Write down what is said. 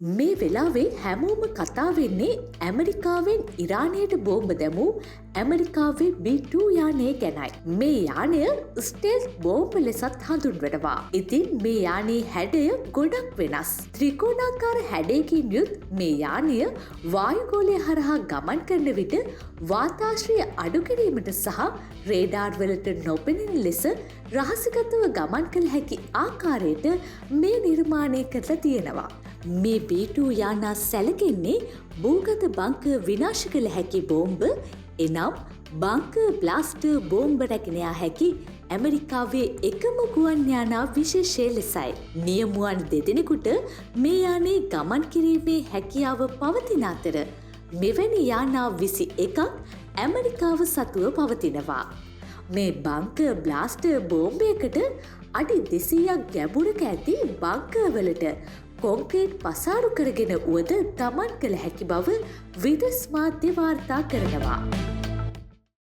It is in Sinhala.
මේ වෙලාවේ හැමෝම කතා වෙන්නේ ඇමරිකාවෙන් ඉරානයට බෝම්බ දැමූ ඇමරිකාවේ B2 යානය ගැනයි. මේ යානය ස්ටෙල්ත් බෝම්බ ලෙසත් හඳුන්වනවා. ඉතින් මේ යානයේ හැඩය ගොඩක් වෙනස්. ත්‍රිකෝණාකාර හැඩයකින් යුත් මේ යානය වායුගෝලය හරහා ගමන් කරන විට වාතාශ්‍රය අඩු කිරීමට සහ රේඩාර් වලට නොපෙනෙන ලෙස රහසිගතව ගමන් කළ හැකි ආකාරයට මේ නිර්මාණය කරලා තියෙනවා. මේ B2 යානා සැලකෙන්නේ භූගත බංකර් විනාශ කළ හැකි බෝම්බ එනම් බංකර් බ්ලාස්ටර් බෝම්බ රැගෙන යා හැකි ඇමරිකාවේ එකම ගුවන් යානා විශේෂය ලෙසයි. නියමුවන් දෙදෙනෙකුට මේ යානයේ ගමන් කිරීමේ හැකියාව පවතින අතර මෙවැනි යානා 21ක් ඇමරිකාව සතුව පවතිනවා. මේ බංකර් බ්ලාස්ටර් බෝම්බයකට අඩි 200ක් ගැඹුරක ඇති බංකර් වලට කොන්ක්‍රීට් පසාරු කරගෙන වුවද ගමන් කළ හැකි බව විදෙස් මාධ්‍ය වාර්තා කරනවා.